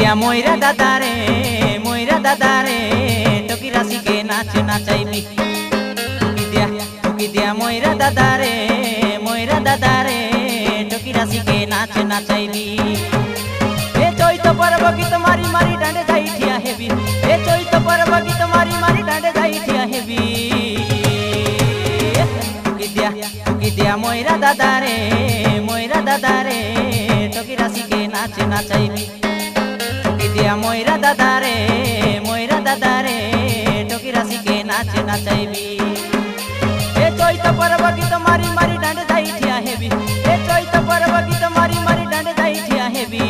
দিয়া ময়রা দাদা রে টকি রাশিকে নাচ নাচাইবি। টকি দিয়া ময়রা দাদা রে টকি রাশিকে নাচ নাচাইবি। এ চৈত পর্ব গীত মারি মারি ডাঁডে যাই ঠিয়া হেবি। এ চৈত পর্ব গীত মারি মারি ডাঁডে যাই ঠিয়া হেবি। টকি দিয়া ময়রা দাদা রে টকি রাশিকে নাচ নাচাইবি। টকি দিয়া ময়রা দাদা রে টকি রাশিকে নাচ নাচাইবি। এ চৈত পর্ব গীত মারি মারি ডাঁডে যাই ঠিয়া হেবি। এ চৈত পর্ব গীত মারি মারি ডাঁডে যাই ঠিয়া হেবি।